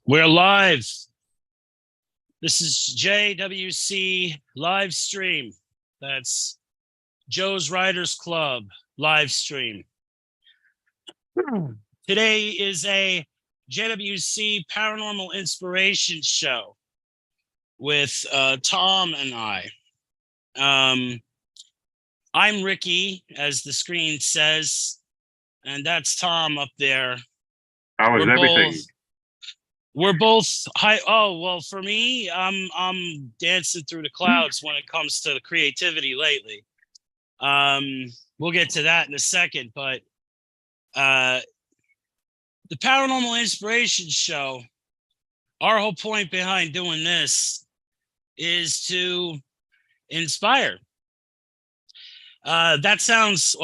We're live. This is JWC Livestream. That's Joe's Writers Club Livestream. Today is a JWC Paranormal Inspiration show with Tom and I. I'm Ricky, as the screen says, and that's Tom up there. How is everything? We're both high. Oh, well, for me, I'm dancing through the clouds when it comes to the creativity lately. We'll get to that in a second, but the Paranormal Inspiration show, our whole point behind doing this is to inspire. That sounds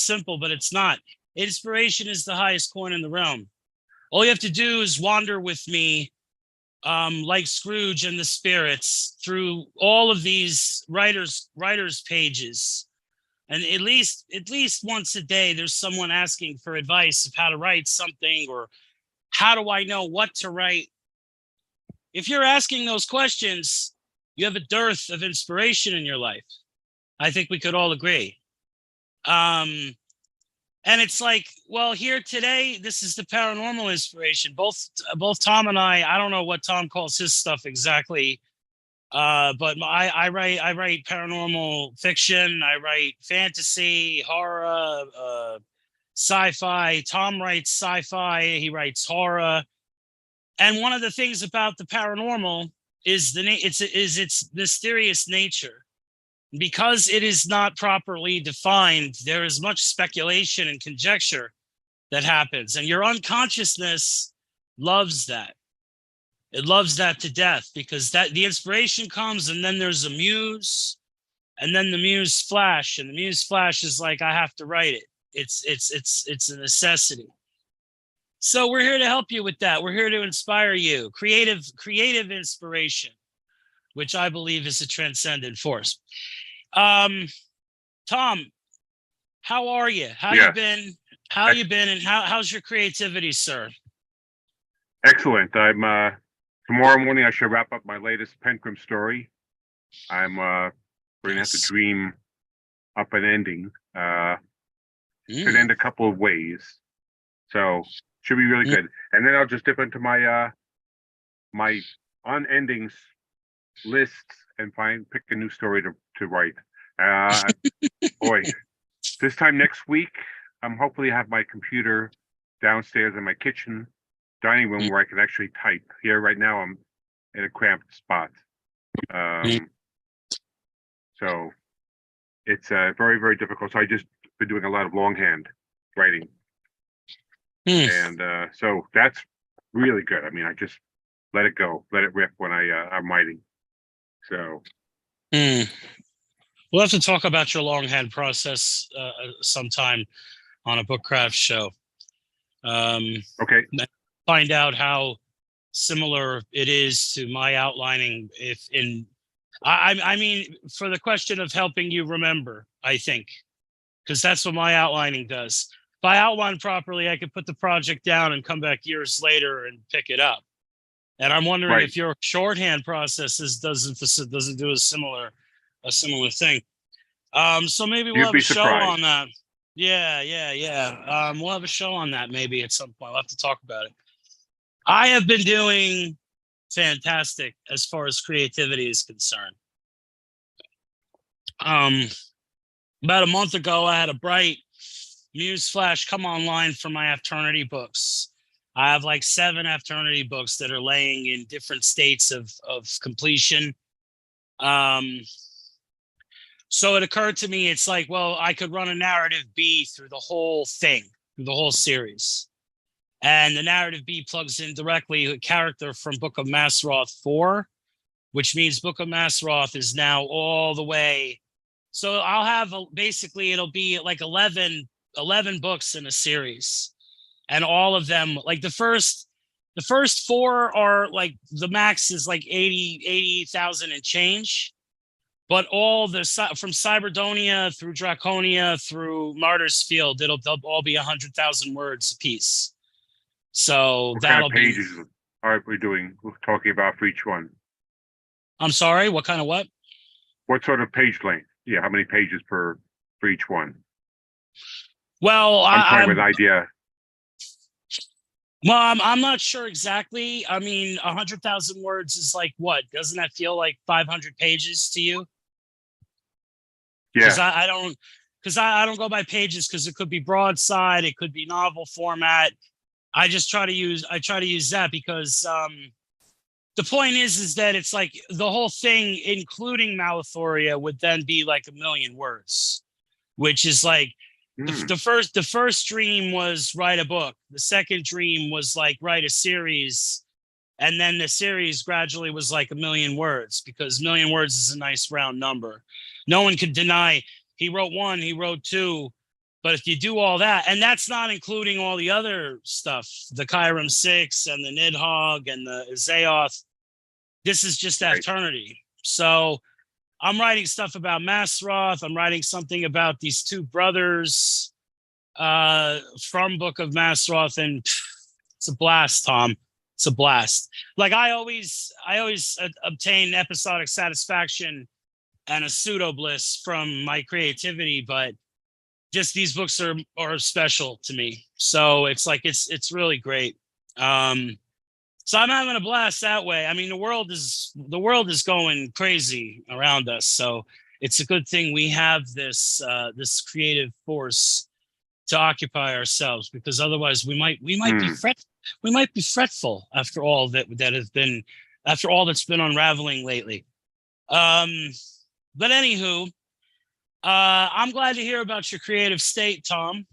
simple, but it's not. Inspiration is the highest coin in the realm. All you have to do is wander with me, like Scrooge and the spirits, through all of these writers' pages. And at least once a day, there's someone asking for advice of how to write something, or how do I know what to write? If you're asking those questions, you have a dearth of inspiration in your life. I think we could all agree. And it's like, well, here today, this is the Paranormal Inspiration. Both Tom and I don't know what Tom calls his stuff exactly, but I write paranormal fiction. I write fantasy, horror, sci-fi. Tom writes sci-fi. He writes horror. And one of the things about the paranormal is its mysterious nature. Because it is not properly defined, there is much speculation and conjecture that happens. And your unconsciousness loves that. It loves that to death, because the inspiration comes, and then there's a muse, and then the muse flash, and the muse flash is like, I have to write it. It's a necessity. So we're here to help you with that. We're here to inspire you. Creative inspiration, which I believe is a transcendent force. Tom, how are you? How you been? How you been? And how's your creativity, sir? Excellent. I'm tomorrow morning I should wrap up my latest Pentgrim story. I'm we're gonna have to dream up an ending. Could end a couple of ways. So should be really good. And then I'll just dip into my my unendings lists and pick a new story to write. Boy, this time next week, I'm hopefully have my computer downstairs in my kitchen dining room where I can actually type. Here right now, I'm in a cramped spot. So it's very, very difficult. So I just been doing a lot of longhand writing. And so that's really good. I mean, I just let it go, let it rip when I'm writing. So we'll have to talk about your longhand process sometime on a bookcraft show. Okay. Find out how similar it is to my outlining. I mean, for the question of helping you remember, I think, because that's what my outlining does. If I outline properly, I could put the project down and come back years later and pick it up. And I'm wondering if your shorthand processes doesn't do a similar thing. So maybe we'll have a show on that. Yeah. We'll have a show on that maybe at some point. We'll have to talk about it. I have been doing fantastic as far as creativity is concerned. About a month ago, I had a bright muse flash come online for my Afternoty books. I have like 7 Afternoty books that are laying in different states of completion. So it occurred to me, it's like, well, I could run a narrative B through the whole thing, through the whole series. And the narrative B plugs in directly a character from Book of Masroth 4, which means Book of Masroth is now all the way. So I'll have basically it'll be like 11 books in a series. And all of them, like the first 4 are like, the max is like 80,000 and change. but all the from Cyberdonia through Draconia through Martyr's Field, they'll all be 100,000 words a piece. So What kind that'll of be. pages are we doing? We're talking about for each one. I'm sorry. What kind of what? What sort of page length? Yeah, how many pages for each one? Well, I'm trying with idea. Well, I'm not sure exactly. I mean, 100,000 words is like what? Doesn't that feel like 500 pages to you? Yeah. Because I don't go by pages, because it could be broadside, it could be novel format. I try to use that because the point is that it's like the whole thing, including Malathoria, would then be like 1,000,000 words, which is like the first dream was write a book. The second dream was like write a series. And then the series gradually was like 1,000,000 words, because 1,000,000 words is a nice round number. No one could deny he wrote one, he wrote two. But if you do all that, and that's not including all the other stuff, the Chiron 6 and the Nidhogg and the Zaoth, this is just eternity. So I'm writing stuff about Masroth. I'm writing something about these two brothers from Book of Masroth, and it's a blast, Tom. It's a blast. Like I always obtain episodic satisfaction and a pseudo bliss from my creativity, but just these books are special to me. So it's like it's really great. So I'm having a blast that way. I mean, the world is going crazy around us. So it's a good thing we have this this creative force to occupy ourselves, because otherwise we might be fretful after all after all that's been unraveling lately. But anywho, I'm glad to hear about your creative state, Tom.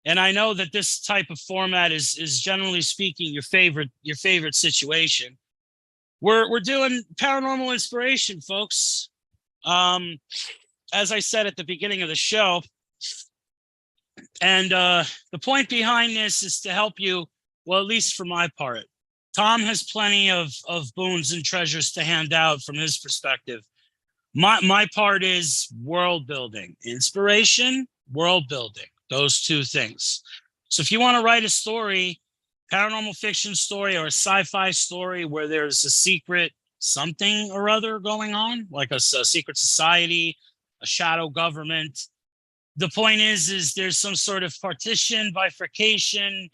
And I know that this type of format is generally speaking your favorite situation. We're doing paranormal inspiration, folks. As I said at the beginning of the show, and the point behind this is to help you. Well, at least for my part, Tom has plenty of boons and treasures to hand out from his perspective. My part is world building, inspiration, world building, those two things. So if you want to write a story, paranormal fiction story or a sci-fi story where there's a secret something or other going on, like a secret society, a shadow government, the point is there's some sort of partition, bifurcation,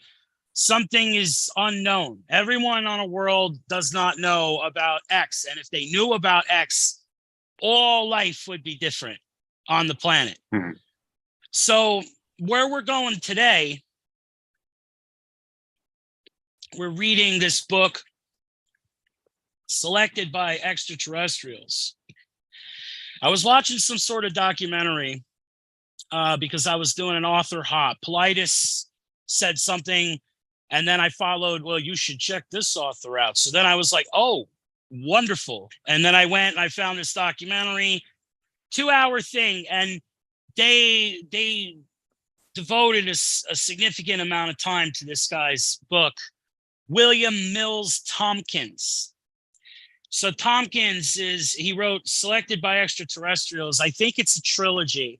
something is unknown. Everyone on a world does not know about X. And if they knew about X, all life would be different on the planet. Mm-hmm. So where we're going today, we're reading this book selected by extraterrestrials. I was watching some sort of documentary because I was doing an author hop. Politis said something, and then I followed, well, you should check this author out. So then I was like, oh, wonderful. And then I went and I found this documentary, 2-hour thing, and they devoted a significant amount of time to this guy's book, William Mills Tompkins. So Tompkins he wrote Selected by Extraterrestrials. I think it's a trilogy,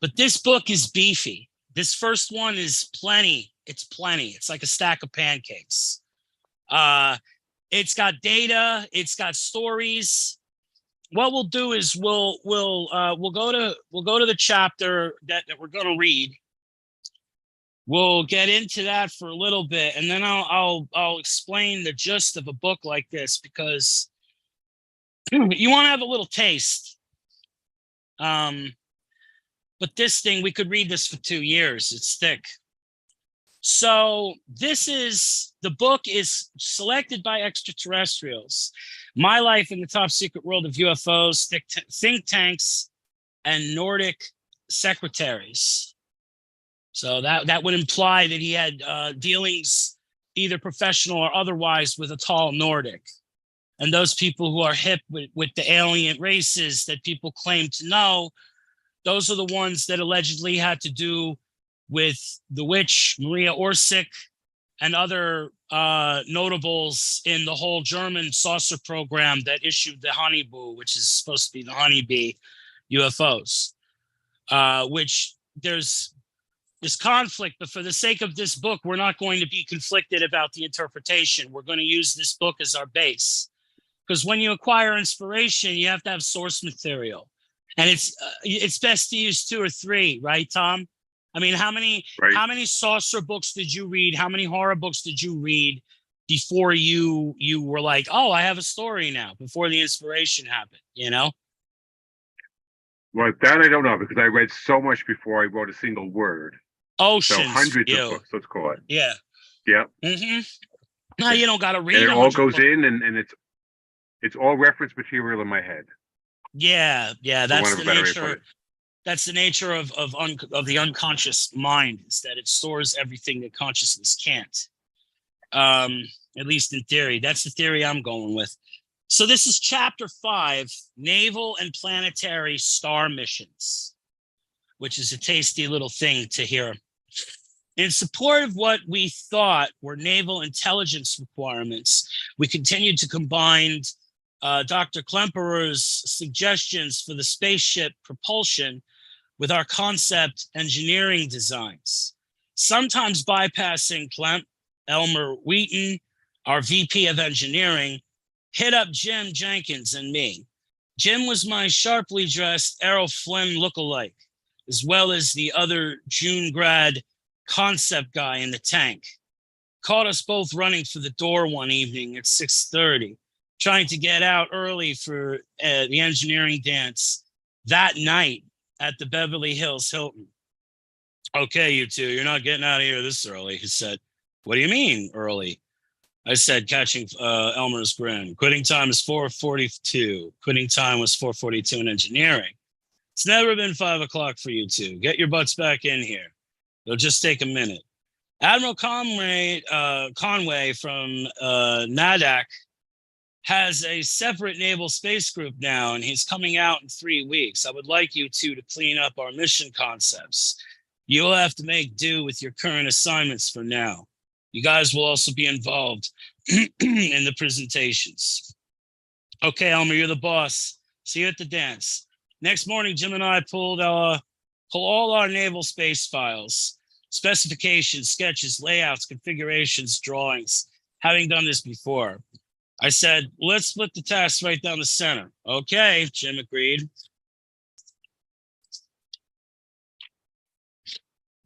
but this book is beefy. This first one is plenty. It's plenty. It's like a stack of pancakes. It's got data. It's got stories. What we'll do is we'll go to the chapter that we're going to read. We'll get into that for a little bit, and then I'll explain the gist of a book like this, because you want to have a little taste. But this thing, we could read this for 2 years. It's thick. So the book is Selected by Extraterrestrials: My Life in the Top Secret World of UFOs, Think Tanks, and Nordic Secretaries. So that would imply that he had dealings, either professional or otherwise, with a tall Nordic. And those people who are hip with the alien races that people claim to know, those are the ones that allegedly had to do with the witch Maria Orsic and other notables in the whole German saucer program that issued the Honeyboo, which is supposed to be the honeybee UFOs, which there's this conflict, but for the sake of this book, we're not going to be conflicted about the interpretation. We're going to use this book as our base. Because when you acquire inspiration, you have to have source material. And it's best to use 2 or 3, right, Tom? I mean, how many saucer books did you read? How many horror books did you read before you were like, oh, I have a story now, before the inspiration happened, you know? Well, that I don't know, because I read so much before I wrote a single word. Oceans. So hundreds of books, let's call it. Yeah. Yeah. Mm-hmm. No, you don't got to read. And it all goes in, and it's all reference material in my head. Yeah, that's the nature. That's the nature of the unconscious mind, is that it stores everything that consciousness can't. At least in theory. That's the theory I'm going with. So this is chapter 5, Naval and Planetary Star Missions, which is a tasty little thing to hear. In support of what we thought were naval intelligence requirements, we continued to combine Dr. Klemperer's suggestions for the spaceship propulsion with our concept engineering designs, sometimes bypassing Klemp. Elmer Wheaton, our VP of engineering, hit up Jim Jenkins and me. Jim was my sharply dressed Errol Flynn lookalike, as well as the other June grad concept guy in the tank. Caught us both running for the door one evening at 6:30, trying to get out early for the engineering dance that night at the Beverly Hills Hilton. Okay, you two, you're not getting out of here this early, he said. What do you mean early? I said, catching Elmer's grin. Quitting time is 4:42. Quitting time was 4:42 in engineering. It's never been 5 o'clock for you two. Get your butts back in here. It'll just take a minute. Admiral Conway from NADAC has a separate naval space group now, and he's coming out in 3 weeks. I would like you two to clean up our mission concepts. You'll have to make do with your current assignments for now. You guys will also be involved in the presentations. Okay, Elmer, you're the boss. See you at the dance. Next morning, Jim and I pull all our naval space files, specifications, sketches, layouts, configurations, drawings, having done this before. I said, let's split the tasks right down the center. Okay, Jim agreed.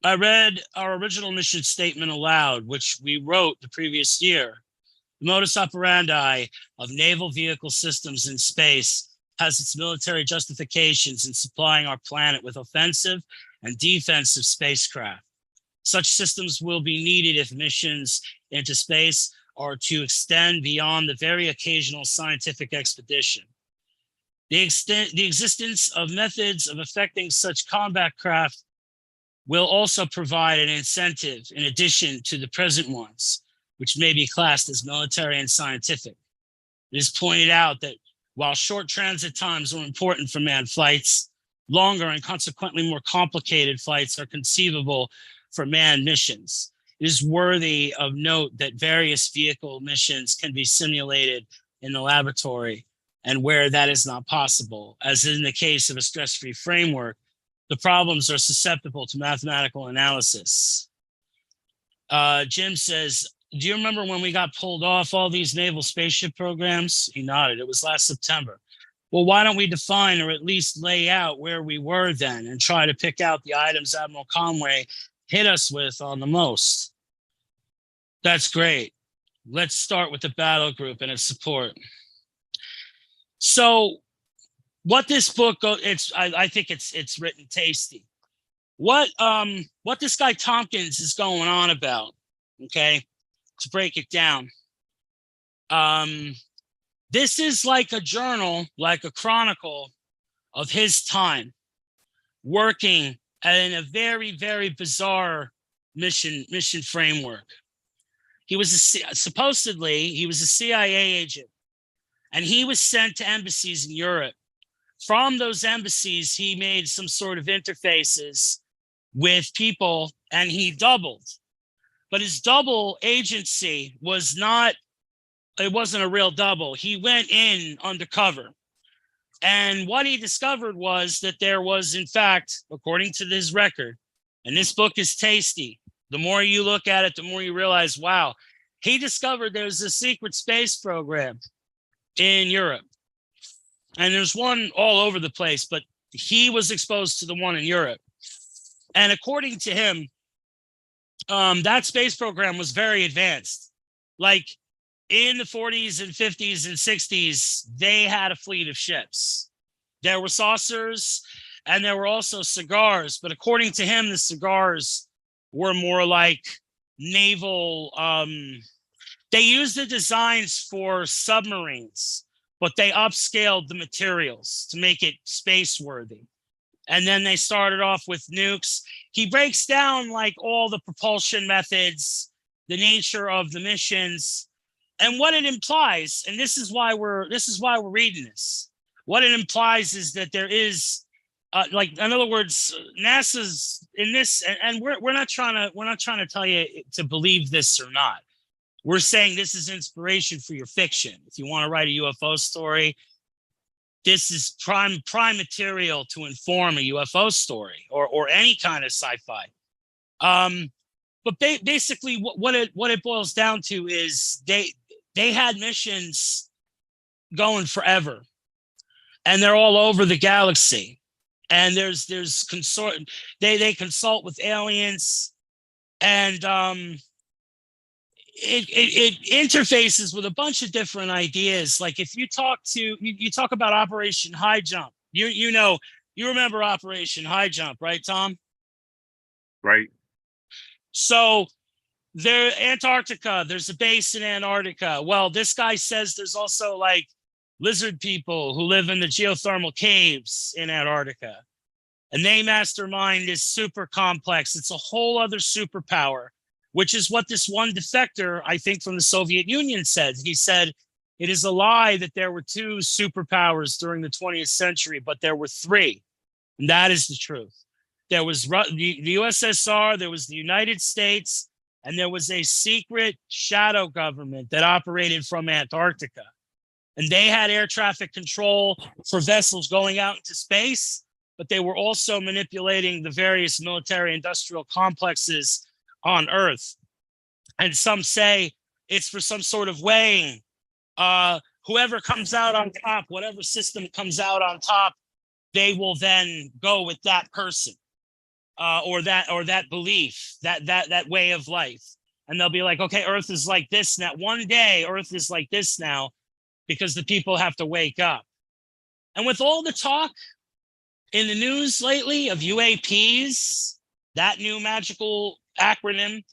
I read our original mission statement aloud, which we wrote the previous year. The modus operandi of naval vehicle systems in space has its military justifications in supplying our planet with offensive and defensive spacecraft. Such systems will be needed if missions into space are to extend beyond the very occasional scientific expedition. The existence of methods of effecting such combat craft will also provide an incentive in addition to the present ones, which may be classed as military and scientific. It is pointed out that while short transit times are important for manned flights, longer and consequently more complicated flights are conceivable for manned missions. It is worthy of note that various vehicle missions can be simulated in the laboratory, and where that is not possible, as in the case of a stress-free framework, the problems are susceptible to mathematical analysis. Jim says, do you remember when we got pulled off all these naval spaceship programs? He nodded. It was last September. Well, why don't we define or at least lay out where we were then and try to pick out the items Admiral Conway hit us with on the most? That's great. Let's start with the battle group and its support. So what this book, I think it's written tasty. What this guy Tompkins is going on about, okay, to break it down. This is like a journal, like a chronicle of his time working in a very, very bizarre mission framework. He was supposedly he was a CIA agent, and he was sent to embassies in Europe. From those embassies, he made some sort of interfaces with people, and he doubled. But his double agency was not, it wasn't a real double. He went in undercover. And what he discovered was that there was, in fact, according to his record, and this book is tasty. The more you look at it, the more you realize, wow, he discovered there's a secret space program in Europe. And there's one all over the place, but he was exposed to the one in Europe. And according to him, that space program was very advanced. Like in the 40s and 50s and 60s, they had a fleet of ships. There were saucers and there were also cigars. But according to him, the cigars were more like naval. They used the designs for submarines, but they upscaled the materials to make it space worthy. And then they started off with nukes. He breaks down like all the propulsion methods, the nature of the missions, and what it implies. And this is why we're reading this. What it implies is that there is, like, in other words, NASA's in this, and we're not trying to tell you to believe this or not. We're saying this is inspiration for your fiction. If you want to write a UFO story, this is prime material to inform a UFO story or any kind of sci-fi. But basically, what it boils down to is they had missions going forever, and they're all over the galaxy. And there's they consult with aliens, and it interfaces with a bunch of different ideas. Like if you talk about Operation High Jump, you remember Operation High Jump, right, Tom? Right. So there, Antarctica, there's a base in Antarctica. Well, this guy says there's also like lizard people who live in the geothermal caves in Antarctica, and they mastermind this super complex. It's a whole other superpower, which is what this one defector, I think, from the Soviet Union said. He said, it is a lie that there were two superpowers during the 20th century, but there were three. And that is the truth. There was the USSR, there was the United States, and there was a secret shadow government that operated from Antarctica. And they had air traffic control for vessels going out into space, but they were also manipulating the various military industrial complexes on Earth. And some say it's for some sort of weighing. Whoever comes out on top, whatever system comes out on top, they will then go with that person, or that belief, that way of life. And they'll be like, okay, Earth is like this now. One day, Earth is like this now, because the people have to wake up. And with all the talk in the news lately of UAPs, that new magical acronym,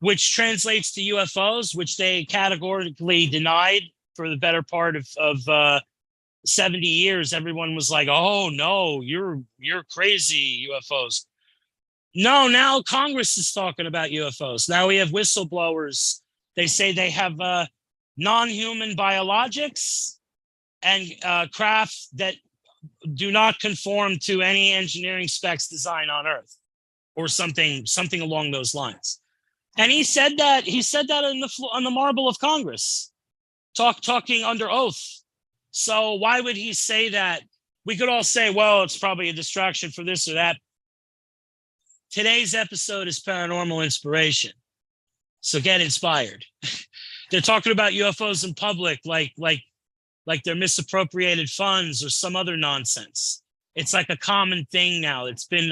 which translates to UFOs, which they categorically denied for the better part of 70 years. Everyone was like, oh no, you're crazy, UFOs. No, now Congress is talking about UFOs. Now we have whistleblowers. They say they have non-human biologics and craft that do not conform to any engineering specs designed on Earth, or something along those lines. And he said that on the marble of Congress, talking under oath. So why would he say that? We could all say, well, it's probably a distraction for this or that. Today's episode is paranormal inspiration, so get inspired. They're talking about UFOs in public like they're misappropriated funds or some other nonsense. It's like a common thing now.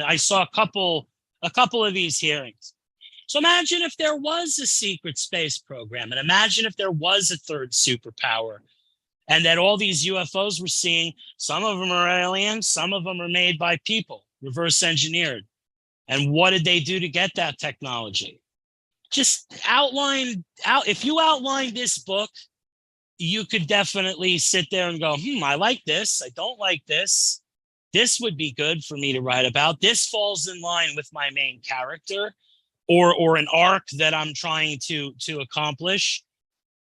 I saw a couple of these hearings. So imagine if there was a secret space program, and imagine if there was a third superpower, and that all these UFOs we're seeing, some of them are aliens, some of them are made by people, reverse engineered. And what did they do to get that technology? Just if you outline this book, you could definitely sit there and go, I like this. I don't like this. This would be good for me to write about. This falls in line with my main character or an arc that I'm trying to accomplish.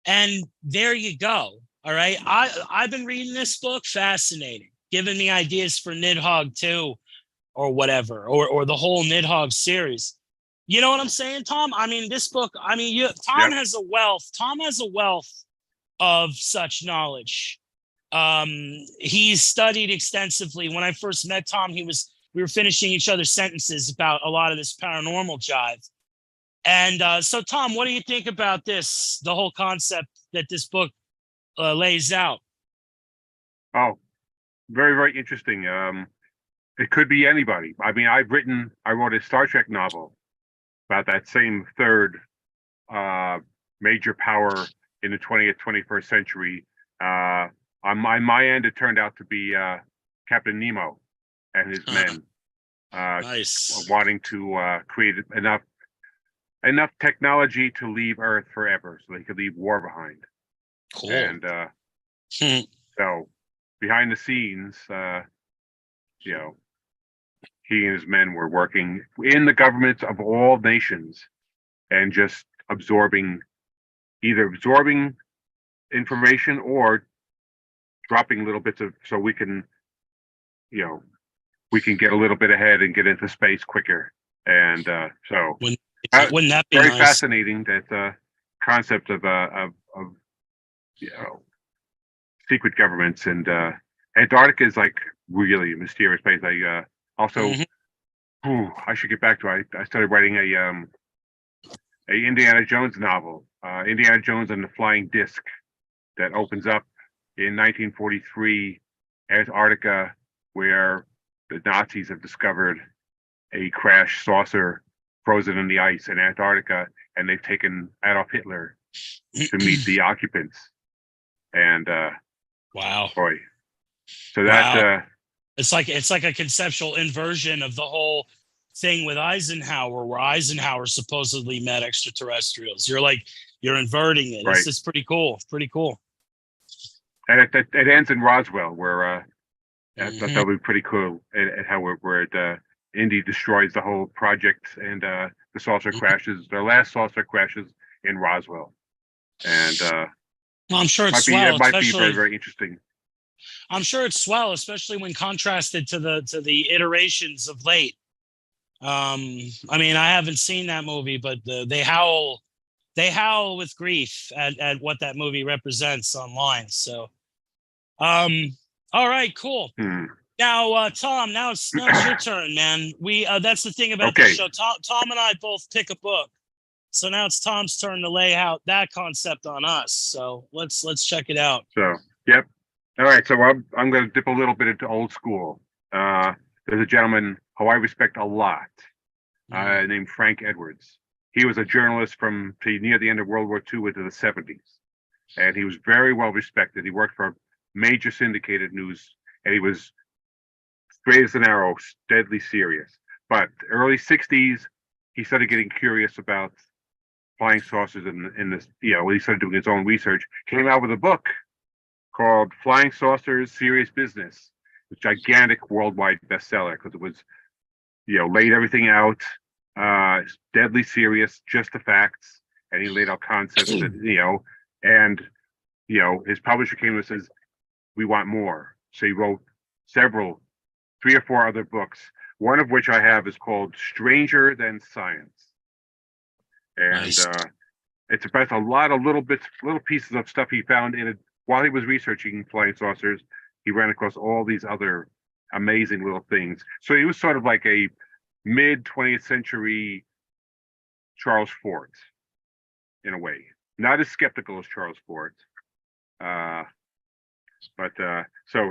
And there you go. All right. I've been reading this book. Fascinating. Giving me ideas for Nidhogg 2 or whatever, or the whole Nidhogg series. You know what I'm saying, Tom? I mean, this book, I mean, Tom has a wealth of such knowledge. He's studied extensively. When I first met Tom, we were finishing each other's sentences about a lot of this paranormal jive. And so, Tom, what do you think about this, the whole concept that this book lays out? Oh, very, very interesting. It could be anybody. I mean, I wrote a Star Trek novel about that same third major power in the 20th, 21st century. On my end, it turned out to be Captain Nemo and his men Nice. wanting to create enough technology to leave Earth forever, so they could leave war behind. Cool. And so behind the scenes, he and his men were working in the governments of all nations and just either absorbing information or dropping little bits of, so we can get a little bit ahead and get into space quicker. And so wouldn't that be very nice? fascinating, that concept of secret governments. And Antarctica is like really a mysterious place. I also I should get back to it. I started writing a Indiana Jones novel, Indiana Jones and the Flying Disc, that opens up in 1943, Antarctica, where the Nazis have discovered a crashed saucer frozen in the ice in Antarctica, and they've taken Adolf Hitler to meet the occupants. And wow, boy, so that it's like a conceptual inversion of the whole thing with Eisenhower, where Eisenhower supposedly met extraterrestrials. You're inverting it. Right. It's pretty cool. Pretty cool. And it ends in Roswell, where I thought that would be pretty cool, at how where Indy destroys the whole project, and the saucer crashes. Their last saucer crashes in Roswell, and well, I'm sure it's it might be very, very interesting. I'm sure it's swell, especially when contrasted to the iterations of late. I mean, I haven't seen that movie, but they howl with grief at what that movie represents online. So, all right, cool. Now, Tom, now it's your turn, man. That's the thing about the show. Tom and I both pick a book, so now it's Tom's turn to lay out that concept on us. So let's check it out. So, yep. All right. So I'm going to dip a little bit into old school. There's a gentleman who I respect a lot, named Frank Edwards. He was a journalist from near the end of World War II into the 70s, and he was very well respected. He worked for major syndicated news, and he was straight as an arrow, deadly serious. But early 60s, he started getting curious about flying saucers in this, when he started doing his own research, came out with a book called Flying Saucers, Serious Business. A gigantic worldwide bestseller, because it was, laid everything out, deadly serious, just the facts, and he laid out concepts that, and, his publisher came and says, we want more. So he wrote 3 or 4 other books, one of which I have is called Stranger Than Science. And Nice. It's about a lot of little pieces of stuff he found in it while he was researching flying saucers. He ran across all these other amazing little things. So he was sort of like a mid 20th century Charles Fort, in a way. Not as skeptical as Charles Fort. So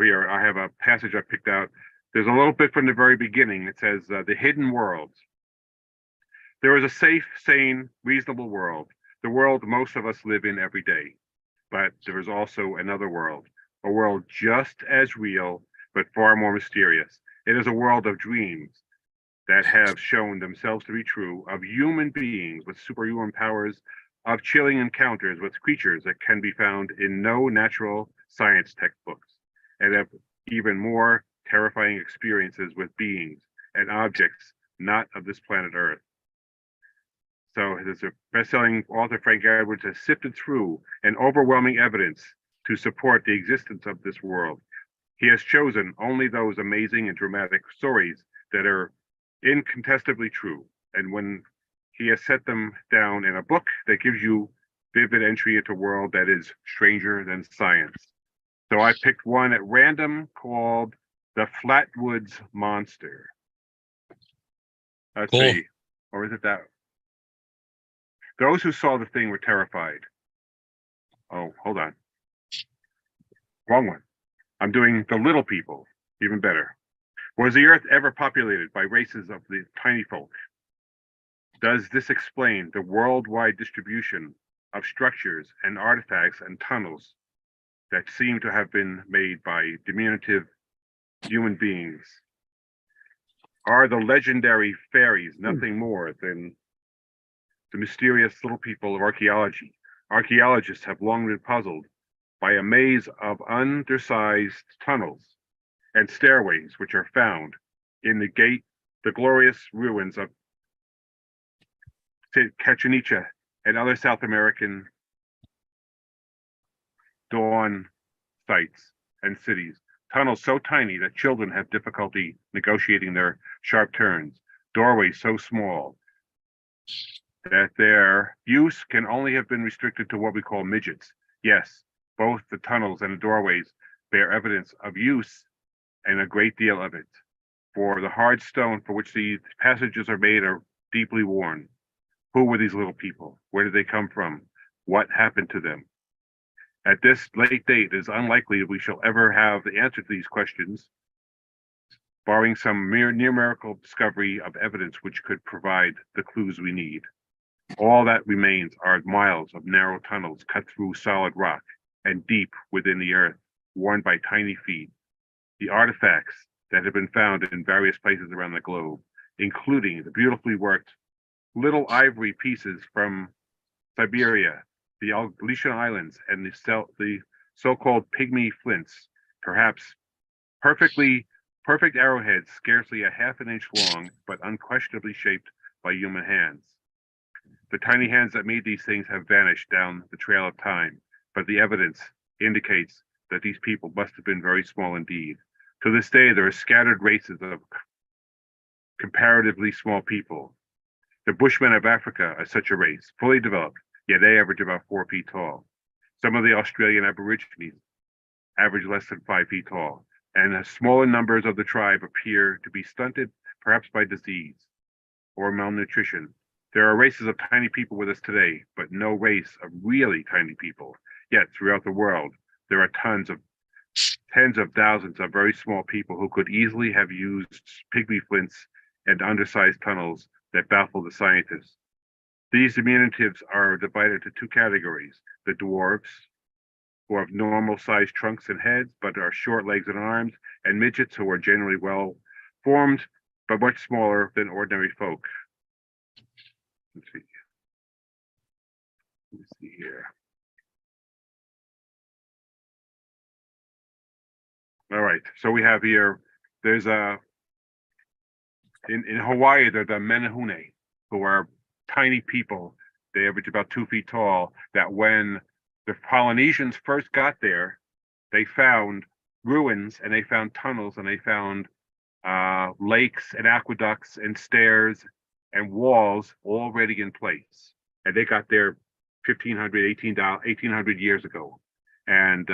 here I have a passage I picked out. There's a little bit from the very beginning. It says, the hidden world. There is a safe, sane, reasonable world, the world most of us live in every day. But there is also another world, a world just as real, but far more mysterious. It is a world of dreams that have shown themselves to be true, of human beings with superhuman powers, of chilling encounters with creatures that can be found in no natural science textbooks, and of even more terrifying experiences with beings and objects not of this planet Earth. So there's a best-selling author, Frank Edwards, has sifted through an overwhelming evidence to support the existence of this world. He has chosen only those amazing and dramatic stories that are incontestably true. And when he has set them down in a book that gives you vivid entry into a world that is stranger than science. So I picked one at random called The Flatwoods Monster. Let's Cool. see. Or is it that? Those who saw the thing were terrified. Oh, hold on. Wrong one. I'm doing The Little People. Even better. Was the earth ever populated by races of the tiny folk? Does this explain the worldwide distribution of structures and artifacts and tunnels that seem to have been made by diminutive human beings? Are the legendary fairies nothing more than the mysterious little people of archaeology? Archaeologists have long been puzzled by a maze of undersized tunnels and stairways which are found in the glorious ruins of Chichen Itza and other South American dawn sites and cities. Tunnels so tiny that children have difficulty negotiating their sharp turns. Doorways so small that their use can only have been restricted to what we call midgets. Yes, both the tunnels and the doorways bear evidence of use, and a great deal of it. For the hard stone for which these passages are made are deeply worn. Who were these little people? Where did they come from? What happened to them? At this late date, it is unlikely that we shall ever have the answer to these questions, barring some mere numerical discovery of evidence which could provide the clues we need. All that remains are miles of narrow tunnels cut through solid rock and deep within the earth, worn by tiny feet. The artifacts that have been found in various places around the globe, including the beautifully worked little ivory pieces from Siberia, the Aleutian Islands, and the so-called pygmy flints, perhaps perfect arrowheads, scarcely a half an inch long, but unquestionably shaped by human hands. The tiny hands that made these things have vanished down the trail of time, but the evidence indicates that these people must have been very small indeed. To this day, there are scattered races of comparatively small people. The Bushmen of Africa are such a race, fully developed, yet they average about 4 feet tall. Some of the Australian Aborigines average less than 5 feet tall, and the smaller numbers of the tribe appear to be stunted, perhaps by disease or malnutrition. There are races of tiny people with us today, but no race of really tiny people. Yet throughout the world, there are tens of thousands of very small people who could easily have used pygmy flints and undersized tunnels that baffle the scientists. These diminutives are divided into 2 categories: the dwarves, who have normal sized trunks and heads, but are short legs and arms, and midgets, who are generally well formed, but much smaller than ordinary folk. Let's see here. All right, so we have here, there's in Hawaii, they're the Menehune, who are tiny people. They average about 2 feet tall, that when the Polynesians first got there, they found ruins and they found tunnels and they found lakes and aqueducts and stairs and walls already in place. And they got there 1800 years ago. And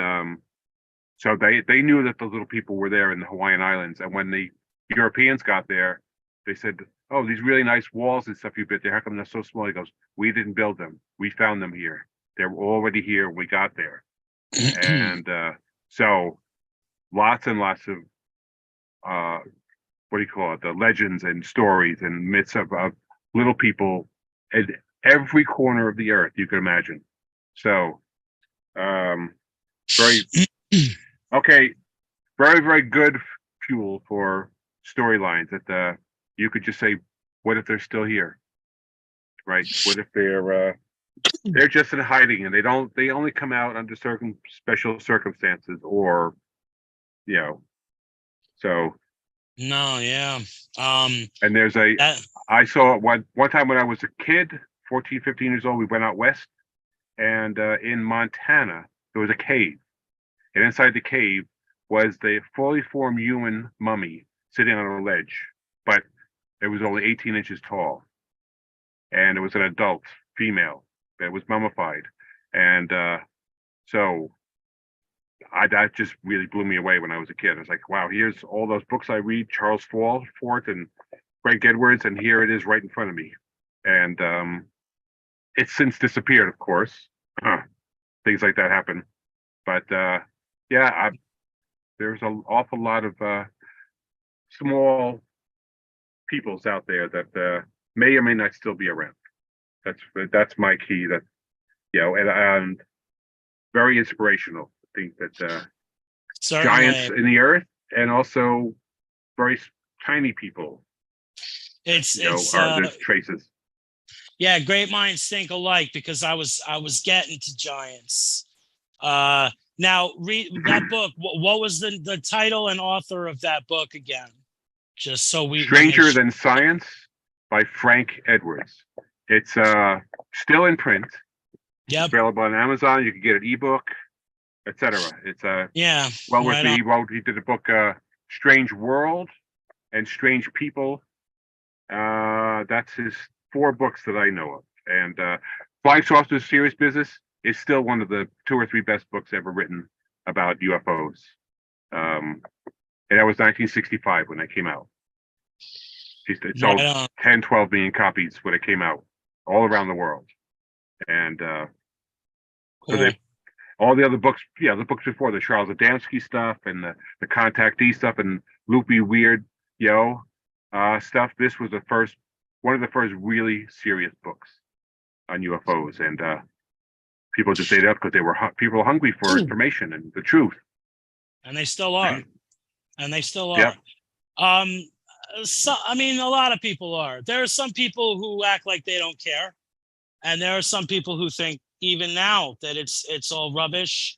so they knew that the little people were there in the Hawaiian Islands. And when the Europeans got there, they said, "Oh, these really nice walls and stuff you built there, how come they're so small?" He goes, "We didn't build them. We found them here. They were already here when we got there." And so lots and lots of what do you call it? The legends and stories and myths of little people in every corner of the earth you can imagine. So very okay, very good fuel for storylines that you could just say, what if they're still here? Right? What if they're just in hiding and they only come out under special circumstances, or so No, yeah. and there's I saw it one time when I was a kid, 14, 15 years old. We went out west, and in Montana there was a cave, and inside the cave was the fully formed human mummy sitting on a ledge, but it was only 18 inches tall. and it was an adult female that was mummified, and so that just really blew me away when I was a kid. I was like, wow, here's all those books I read, Charles Fort and Frank Edwards, and here it is right in front of me. And it's since disappeared, of course. Things like that happen. But yeah, there's an awful lot of small peoples out there that may or may not still be around. That's my key. That, you know, and very inspirational. I think that giants in the earth and also very tiny people. It's there's traces. Yeah, great minds think alike, because I was getting to giants. Now read that book. What was the title and author of that book again? Just so we Stranger Than Science by Frank Edwards. It's still in print. Yep. It's available on Amazon. You can get an ebook, etc. It's yeah. Well, he did a book, Strange World and Strange People. That's his 4 books that I know of. And Flying Saucers Serious Business is still one of the 2 or 3 best books ever written about UFOs. And that was 1965 when that came out. It sold 10, 12 million copies when it came out all around the world. And cool. So all the other books, the books before, the Charles Adamski stuff and the Contactee stuff and Loopy Weird, stuff. This was one of the first really serious books on UFOs, and people just ate up because people were hungry for information and the truth. And they still are. Yep. So, I mean, a lot of people are. There are some people who act like they don't care, and there are some people who think even now that it's all rubbish.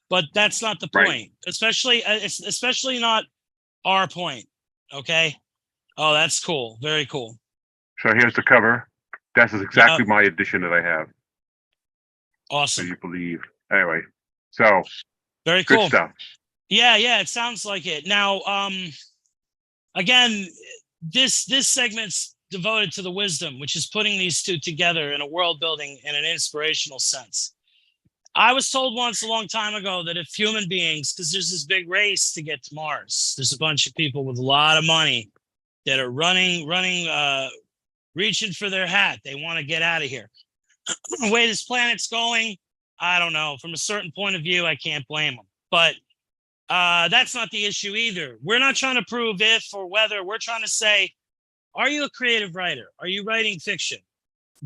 But that's not the point. Right. It's especially not our point. Okay. Oh, that's cool. Very cool. So here's the cover. This is exactly my edition that I have. Awesome. So you believe. Anyway, so very cool. Good stuff. Yeah, it sounds like it. Now, again, this segment's devoted to the wisdom, which is putting these two together in a world building and an inspirational sense. I was told once a long time ago that if human beings, because there's this big race to get to Mars, there's a bunch of people with a lot of money that are reaching for their hat. They want to get out of here. The way this planet's going, I don't know. From a certain point of view, I can't blame them. But that's not the issue either. We're not trying to prove if or whether. We're trying to say, are you a creative writer? Are you writing fiction?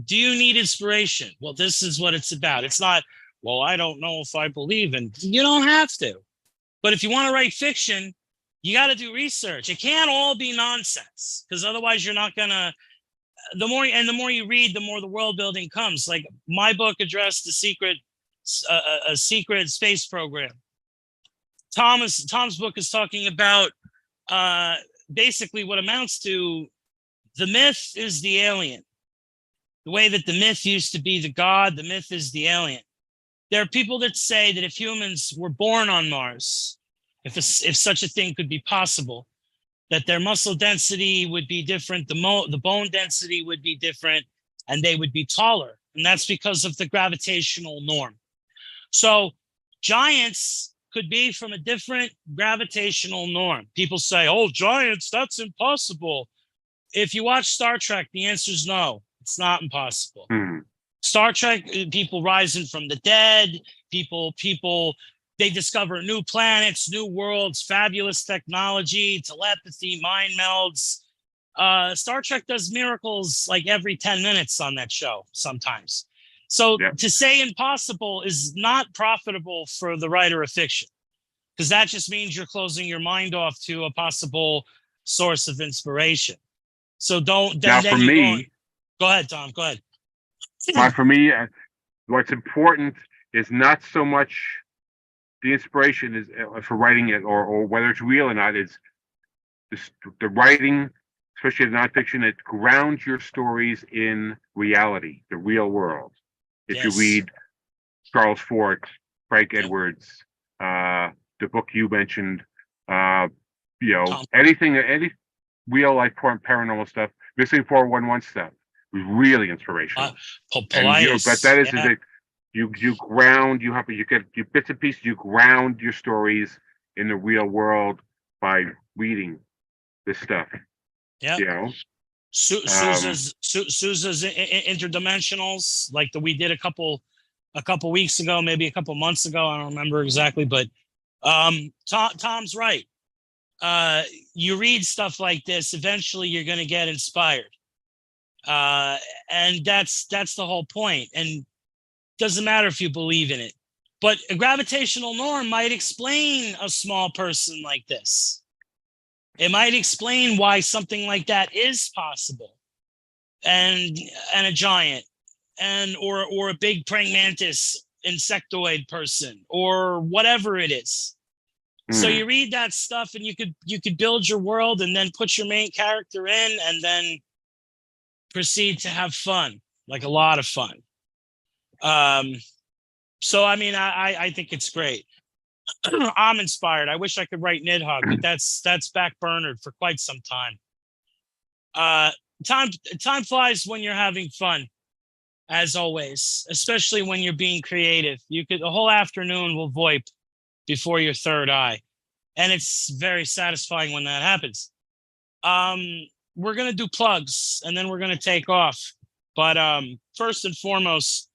Do you need inspiration? Well, this is what it's about. It's not, well, I don't know if I believe in. You don't have to. But if you want to write fiction, you got to do research. It can't all be nonsense, because otherwise you're not going to. The more you read, the more the world building comes. Like my book addressed a secret space program. Tom's book is talking about basically what amounts to the myth is the alien. The way that the myth used to be the god, the myth is the alien. There are people that say that if humans were born on Mars, if such a thing could be possible, that their muscle density would be different, the bone density would be different, and they would be taller. And that's because of the gravitational norm. So giants could be from a different gravitational norm. People say, oh, giants, that's impossible. If you watch Star Trek, the answer is no, it's not impossible. Star Trek, people rising from the dead, people, they discover new planets, new worlds, fabulous technology, telepathy, mind melds. Star Trek does miracles like every 10 minutes on that show sometimes. So to say impossible is not profitable for the writer of fiction, because that just means you're closing your mind off to a possible source of inspiration. So don't. Now, for me, go ahead, Tom. Go ahead. For me, what's important is not so much the inspiration is for writing it, or whether it's real or not. Is the writing, especially the nonfiction, it grounds your stories in reality, the real world. If you read Charles Fort, Frank Edwards, the book you mentioned, any real life paranormal stuff, Missing 411 stuff, was really inspirational. But Politis, that is yeah. that you ground, you get your bits and pieces, you ground your stories in the real world by reading this stuff. Yeah. You know, Sousa's interdimensionals, like we did a couple weeks ago, maybe a couple months ago. I don't remember exactly, but Tom's right. You read stuff like this, eventually you're going to get inspired, and that's the whole point. And doesn't matter if you believe in it, but a gravitational norm might explain a small person like this. It might explain why something like that is possible, and a giant, and or a big praying mantis insectoid person, or whatever it is. So you read that stuff, and you could build your world, and then put your main character in, and then proceed to have fun, like a lot of fun. So I mean, I think it's great. I'm inspired. I wish I could write Nidhogg, but that's backburnered for quite some time. Time flies when you're having fun, as always, especially when you're being creative. The whole afternoon will VoIP before your third eye, and it's very satisfying when that happens. We're gonna do plugs, and then we're gonna take off. But first and foremost,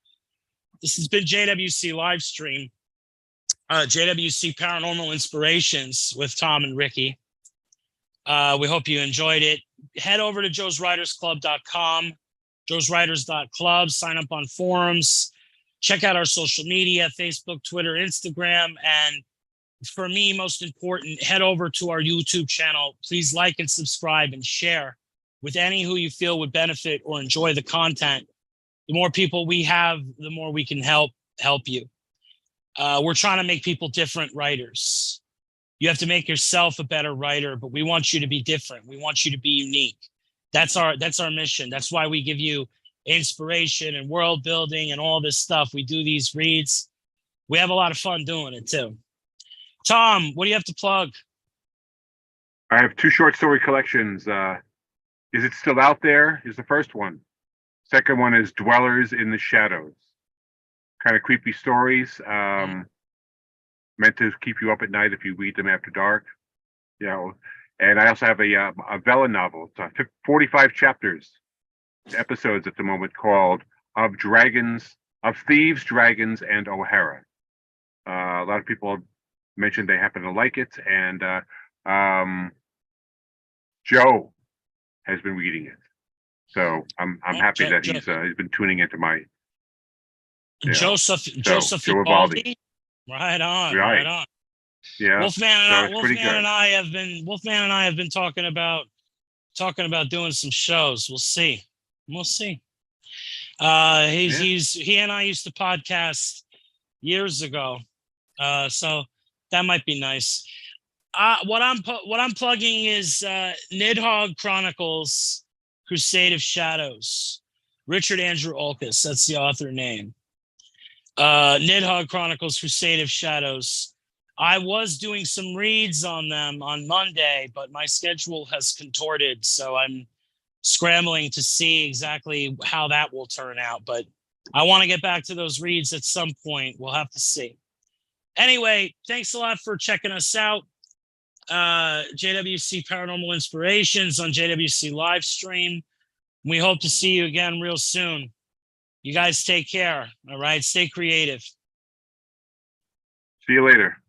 this has been JWC Livestream, JWC Paranormal Inspirations with Tom and Ricky. We hope you enjoyed it. Head over to joeswritersclub.com, joeswriters.club, sign up on forums, check out our social media, Facebook, Twitter, Instagram, and for me, most important, head over to our YouTube channel. Please like and subscribe and share with any who you feel would benefit or enjoy the content. The more people we have, the more we can help you. We're trying to make people different writers. You have to make yourself a better writer, but we want you to be different. We want you to be unique. That's our mission. That's why we give you inspiration and world building and all this stuff. We do these reads. We have a lot of fun doing it too. Tom, what do you have to plug? I have 2 short story collections. Is It Still Out There is the first one. Second one is Dwellers in the Shadows. Kind of creepy stories, meant to keep you up at night if you read them after dark. You know, and I also have a Vela novel. It's 45 chapters, episodes at the moment, called Of Thieves, Dragons, and O'Hara. A lot of people mentioned they happen to like it, and Joe has been reading it, so I'm happy that he's been tuning into my Joseph Joe Ivaldi. Right on. Yeah, Wolfman and I have been talking about doing some shows. We'll see. He and I used to podcast years ago, so that might be nice. What I'm plugging is Nidhogg Chronicles, Crusade of Shadows. Richard Andrew Olkus, that's the author name. Nidhogg Chronicles, Crusade of Shadows. I was doing some reads on them on Monday, but my schedule has contorted, so I'm scrambling to see exactly how that will turn out. But I want to get back to those reads at some point. We'll have to see. Anyway, thanks a lot for checking us out. JWC Paranormal Inspirations on JWC Livestream. We hope to see you again real soon. You guys take care. All right. Stay creative. See you later.